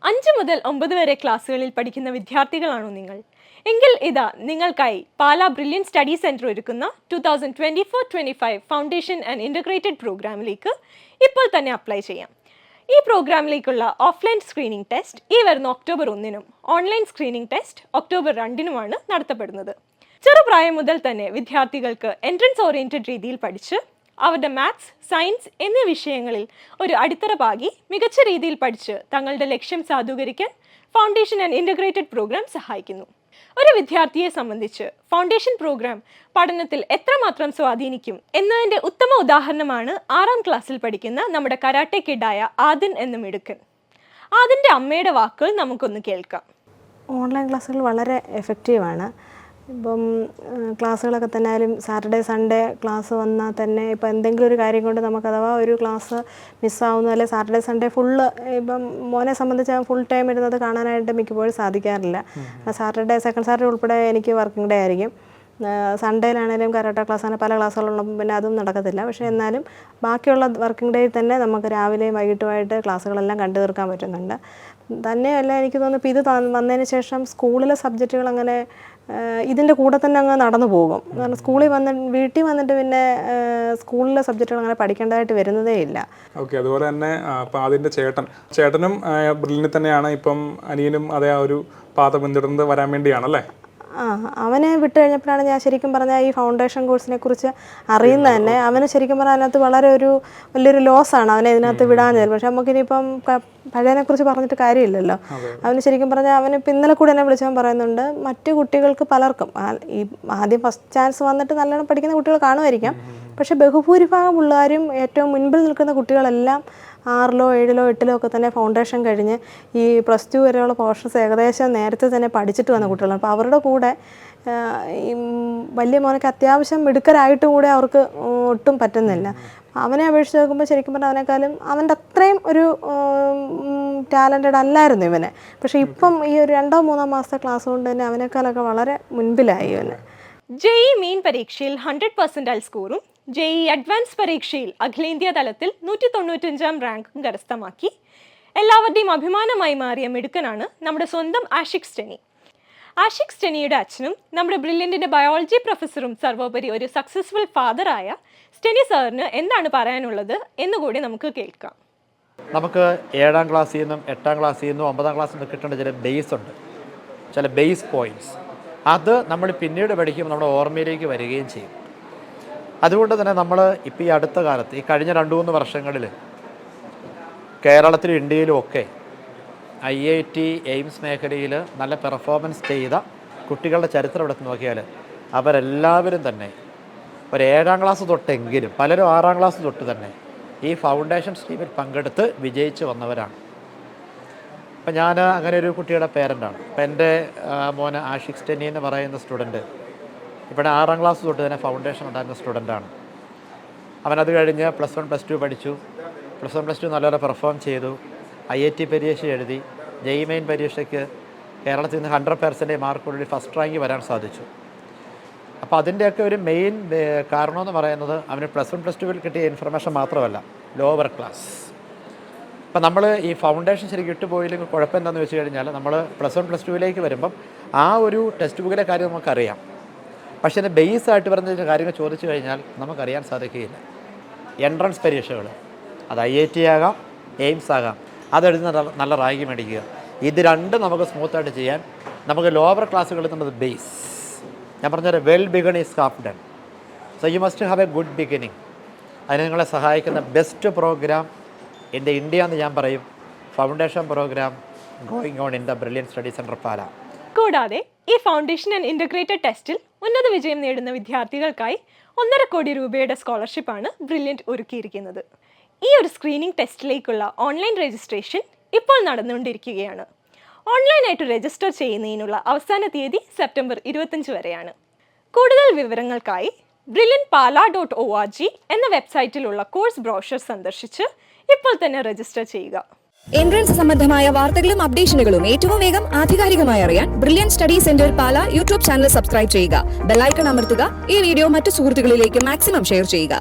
5 മുതൽ 9 വരെ ക്ലാസ്സുകളിൽ പഠിക്കുന്ന വിദ്യാർത്ഥികളാണോ നിങ്ങൾ? എങ്കിൽ ഇതാ നിങ്ങൾക്കായി പാലാ ബ്രില്യൻറ്റ് സ്റ്റഡി സെൻറ്റർ ഒരുക്കുന്ന 2024-25 ഫൗണ്ടേഷൻ ആൻഡ് ഇൻ്റഗ്രേറ്റഡ് പ്രോഗ്രാമിലേക്ക് ഇപ്പോൾ തന്നെ അപ്ലൈ ചെയ്യാം. ഈ പ്രോഗ്രാമിലേക്കുള്ള ഓഫ്ലൈൻ സ്ക്രീനിംഗ് ടെസ്റ്റ് ഈ വരുന്ന ഒക്ടോബർ 1-നും ഓൺലൈൻ സ്ക്രീനിംഗ് ടെസ്റ്റ് ഒക്ടോബർ 2-നുമാണ് നടത്തപ്പെടുന്നത്. ചെറുപ്രായം മുതൽ തന്നെ വിദ്യാർത്ഥികൾക്ക് എൻട്രൻസ് ഓറിയൻറ്റഡ് രീതിയിൽ പഠിച്ച് അവരുടെ മാത്സ്, സയൻസ് എന്നീ വിഷയങ്ങളിൽ ഒരു അടിത്തറ പാകി മികച്ച രീതിയിൽ പഠിച്ച് തങ്ങളുടെ ലക്ഷ്യം സാധൂകരിക്കാൻ ഫൗണ്ടേഷൻ ആൻഡ് ഇൻ്റഗ്രേറ്റഡ് പ്രോഗ്രാം സഹായിക്കുന്നു. ഒരു വിദ്യാർത്ഥിയെ സംബന്ധിച്ച് ഫൗണ്ടേഷൻ പ്രോഗ്രാം പഠനത്തിൽ എത്രമാത്രം സ്വാധീനിക്കും എന്നതിൻ്റെ ഉത്തമ ഉദാഹരണമാണ് 6ാം ക്ലാസ്സിൽ പഠിക്കുന്ന നമ്മുടെ കരാട്ടെ കിഡായ ആദിൻ എന്ന മിടുക്കൻ. ആദിൻ്റെ അമ്മയുടെ വാക്കുകൾ നമുക്കൊന്ന് കേൾക്കാം. ഓൺലൈൻ ക്ലാസ്സുകൾ വളരെ എഫക്റ്റീവാണ്. ഇപ്പം ക്ലാസ്സുകളൊക്കെ തന്നെ ആയാലും സാറ്റർഡേ സൺഡേ ക്ലാസ് വന്നാൽ തന്നെ ഇപ്പം എന്തെങ്കിലും ഒരു കാര്യം കൊണ്ട് നമുക്ക് അഥവാ ഒരു ക്ലാസ് മിസ്സാവുന്ന അല്ലെങ്കിൽ സാറ്റർഡേ സൺഡേ ഫുള്ള് ഇപ്പം മോനെ സംബന്ധിച്ച് ഫുൾ ടൈം ഇരുന്നത് കാണാനായിട്ട് മിക്കപ്പോഴും സാധിക്കാറില്ല. സാറ്റർഡേ സെക്കൻഡ് സാറ്റർഡേ ഉൾപ്പെടെ എനിക്ക് വർക്കിംഗ് ഡേ ആയിരിക്കും. സൺഡേയിലാണെങ്കിലും കരാട്ട ക്ലാസ് അങ്ങനെ പല ക്ലാസ്സുകളുള്ളപ്പോൾ പിന്നെ അതും നടക്കത്തില്ല. പക്ഷേ എന്നാലും ബാക്കിയുള്ള വർക്കിംഗ് ഡേയിൽ തന്നെ നമുക്ക് രാവിലെയും വൈകിട്ടുമായിട്ട് ക്ലാസ്സുകളെല്ലാം കണ്ടു തീർക്കാൻ പറ്റുന്നുണ്ട്. തന്നെയല്ല എനിക്ക് തോന്നുന്നു ഇപ്പോൾ ഇത് വന്നതിന് ശേഷം സ്കൂളിലെ സബ്ജക്റ്റുകൾ അങ്ങനെ ഇതിൻ്റെ കൂടെ തന്നെ അങ്ങ് നടന്നു പോകും. കാരണം വീട്ടിൽ വന്നിട്ട് പിന്നെ സ്കൂളിലെ സബ്ജക്റ്റുകൾ അങ്ങനെ പഠിക്കേണ്ടതായിട്ട് വരുന്നതേ ഇല്ല. ഓക്കെ, അതുപോലെ തന്നെ അപ്പം അതിൻ്റെ ചേട്ടനും ബ്രില്യൻറ്റ് തന്നെയാണ്. ഇപ്പം അനിയനും അതേ ആ ഒരു പാത പിന്തുടർന്ന് വരാൻ വേണ്ടിയാണല്ലേ? അവനെ വിട്ട് കഴിഞ്ഞപ്പോഴാണ് ഞാൻ ശരിക്കും പറഞ്ഞാൽ ഈ ഫൗണ്ടേഷൻ കോഴ്സിനെ കുറിച്ച് അറിയുന്നത് തന്നെ. അവന് ശരിക്കും പറഞ്ഞാൽ അതിനകത്ത് വളരെ വലിയൊരു ലോസാണ് അവനെ ഇതിനകത്ത് വിടാഞ്ഞത്. പക്ഷെ നമുക്കിനിയിപ്പം പഴയതിനെക്കുറിച്ച് പറഞ്ഞിട്ട് കാര്യമില്ലല്ലോ. അവന് ശരിക്കും പറഞ്ഞാൽ അവനിപ്പോൾ ഇന്നലെ കൂടെ എന്നെ വിളിച്ചവൻ പറയുന്നുണ്ട്, മറ്റു കുട്ടികൾക്ക് പലർക്കും ഈ ആദ്യം ഫസ്റ്റ് ചാൻസ് വന്നിട്ട് നല്ലോണം പഠിക്കുന്ന കുട്ടികൾ കാണുമായിരിക്കാം. പക്ഷേ ബഹുഭൂരിഭാഗം പിള്ളേരും ഏറ്റവും മുൻപിൽ നിൽക്കുന്ന കുട്ടികളെല്ലാം 6ലോ 7ലോ 8ലോ ഒക്കെ തന്നെ ഫൗണ്ടേഷൻ കഴിഞ്ഞ് ഈ +2 വരെയുള്ള പോർഷൻസ് ഏകദേശം നേരത്തെ തന്നെ പഠിച്ചിട്ട് വന്ന കുട്ടികളാണ്. അപ്പോൾ അവരുടെ കൂടെ ഈ വലിയ മോനൊക്കെ അത്യാവശ്യം മിടുക്കരായിട്ട് കൂടെ അവർക്ക് ഒട്ടും പറ്റുന്നില്ല. അവനെ അപേക്ഷിച്ച് നോക്കുമ്പോൾ ശരിക്കും പറഞ്ഞാൽ അവനേക്കാളും അവൻ്റെ അത്രയും ഒരു ടാലൻറ്റഡ് അല്ലായിരുന്നു ഇവനെ. പക്ഷേ ഇപ്പം ഈ ഒരു 2-3 മാസത്തെ ക്ലാസ് കൊണ്ട് തന്നെ അവനേക്കാളൊക്കെ വളരെ മുൻപിലായി ഇവന്. JEE മെയിൻ പരീക്ഷയിൽ 100% സ്കോറും JEE അഡ്വാൻസ് പരീക്ഷയിൽ അഖിലേന്ത്യാ തലത്തിൽ 195ാം റാങ്കും കരസ്ഥമാക്കി എല്ലാവരുടെയും അഭിമാനമായി മാറിയ മിടുക്കനാണ് നമ്മുടെ സ്വന്തം ആഷിഖ് സ്റ്റെനി. ആഷിഖ് സ്റ്റെനിയുടെ അച്ഛനും നമ്മുടെ ബ്രില്യൻറ്റിൻ്റെ ബയോളജി പ്രൊഫസറും സർവോപരി ഒരു സക്സസ്ഫുൾ ഫാദറായ സ്റ്റെനി സാറിന് എന്താണ് പറയാനുള്ളത് എന്നുകൂടി നമുക്ക് കേൾക്കാം. നമുക്ക് 7ാം ക്ലാസ്സിൽ നിന്നും 8ാം ക്ലാസ്സിൽ നിന്നും 9ാം ക്ലാസ്സിൽ നിന്നും കിട്ടേണ്ട ചില ബേസ് ഉണ്ട്, ചില ബേസ് പോയിൻറ്റ്സ്. അത് നമ്മൾ പിന്നീട് പഠിക്കുമ്പോൾ നമ്മുടെ ഓർമ്മയിലേക്ക് വരികയും ചെയ്യും. അതുകൊണ്ട് തന്നെ നമ്മൾ ഇപ്പോൾ ഈ അടുത്ത കാലത്ത് ഈ കഴിഞ്ഞ 2-3 വർഷങ്ങളിൽ കേരളത്തിലും ഇന്ത്യയിലും ഒക്കെ IIT എയിംസ് മേഖലയിൽ നല്ല പെർഫോമൻസ് ചെയ്ത കുട്ടികളുടെ ചരിത്രം എടുത്ത് നോക്കിയാൽ അവരെല്ലാവരും തന്നെ ഒരു 7ാം ക്ലാസ് തൊട്ടെങ്കിലും പലരും 6ാം ക്ലാസ് തൊട്ട് തന്നെ ഈ ഫൗണ്ടേഷൻ സ്ട്രീമിൽ പങ്കെടുത്ത് വിജയിച്ച് വന്നവരാണ്. അപ്പം ഞാൻ അങ്ങനെ ഒരു കുട്ടിയുടെ പേരൻ്റാണ്. അപ്പം എൻ്റെ മോന് ആഷിഖ് സ്റ്റെനി എന്ന് പറയുന്ന സ്റ്റുഡൻറ്റ് ഇവിടെ 6ാം ക്ലാസ് തൊട്ട് തന്നെ ഫൗണ്ടേഷൻ ഉണ്ടായിരുന്ന സ്റ്റുഡൻ്റാണ്. അവനത് കഴിഞ്ഞ് +1 +2 പഠിച്ചു. +1 +2 നല്ലപോലെ പെർഫോം ചെയ്തു. IIT പരീക്ഷ എഴുതി. JEE മെയിൻ പരീക്ഷയ്ക്ക് കേരളത്തിൽ നിന്ന് 100% മാർക്കോടുകൂടി ഫസ്റ്റ് റാങ്ക് വരാൻ സാധിച്ചു. അപ്പോൾ അതിൻ്റെയൊക്കെ ഒരു മെയിൻ കാരണമെന്ന് പറയുന്നത് അവന് +1 +2 കിട്ടിയ ഇൻഫർമേഷൻ മാത്രമല്ല, ലോവർ ക്ലാസ്. അപ്പം നമ്മൾ ഈ ഫൗണ്ടേഷൻ ശരിക്കും ഇട്ടുപോയില്ലെങ്കിൽ കുഴപ്പമെന്താണെന്ന് വെച്ച് കഴിഞ്ഞാൽ നമ്മൾ +1 +2 വരുമ്പം ആ ഒരു ടെക്സ്റ്റ് ബുക്കിലെ കാര്യം നമുക്കറിയാം. പക്ഷേ അതിൻ്റെ ബേസ് ആയിട്ട് വരുന്ന കാര്യങ്ങൾ ചോദിച്ചു കഴിഞ്ഞാൽ നമുക്കറിയാൻ സാധിക്കുകയില്ല. എൻട്രൻസ് പരീക്ഷകൾ അത് IIT ആകാം, എയിംസ് ആകാം, അതെഴുതുന്ന നല്ല റാങ്ക് മേടിക്കുക. ഇത് രണ്ടും നമുക്ക് സ്മൂത്തായിട്ട് ചെയ്യാൻ നമുക്ക് ലോവർ ക്ലാസ്സുകളിൽ നിന്നത് ബേസ്. ഞാൻ പറഞ്ഞാൽ well begun is half done. So you must have a good beginning. അതിന് നിങ്ങളെ സഹായിക്കുന്ന best program in the India എന്ന് ഞാൻ പറയും, foundation program going on in the brilliant study centre Pala. കൂടാതെ ഈ ഫൗണ്ടേഷൻ ആൻഡ് ഇൻ്റഗ്രേറ്റഡ് ടെസ്റ്റിൽ ഉന്നത വിജയം നേടുന്ന വിദ്യാർത്ഥികൾക്കായി 1.5 കോടി രൂപയുടെ സ്കോളർഷിപ്പാണ് ബ്രില്യൻറ്റ് ഒരുക്കിയിരിക്കുന്നത്. ഈ ഒരു സ്ക്രീനിംഗ് ടെസ്റ്റിലേക്കുള്ള ഓൺലൈൻ രജിസ്ട്രേഷൻ ഇപ്പോൾ നടന്നുകൊണ്ടിരിക്കുകയാണ്. ഓൺലൈനായിട്ട് രജിസ്റ്റർ ചെയ്യുന്നതിനുള്ള അവസാന തീയതി സെപ്റ്റംബർ 25 വരെയാണ്. കൂടുതൽ വിവരങ്ങൾക്കായി brilliantpala.org എന്ന വെബ്സൈറ്റിലുള്ള കോഴ്സ് ബ്രോഷർ സന്ദർശിച്ച് ഇപ്പോൾ തന്നെ രജിസ്റ്റർ ചെയ്യുക. എൻട്രൻസ് സംബന്ധമായ വാർത്തകളും അപ്ഡേഷനുകളും ഏറ്റവും വേഗം ആധികാരികമായി അറിയാൻ ബ്രില്യൻറ്റ് സ്റ്റഡി സെന്റർ പാല യൂട്യൂബ് ചാനൽ സബ്സ്ക്രൈബ് ചെയ്യുക. ബെൽ ഐക്കൺ അമർത്തുക. ഈ വീഡിയോ മറ്റു സുഹൃത്തുക്കളിലേക്ക് മാക്സിമം ഷെയർ ചെയ്യുക.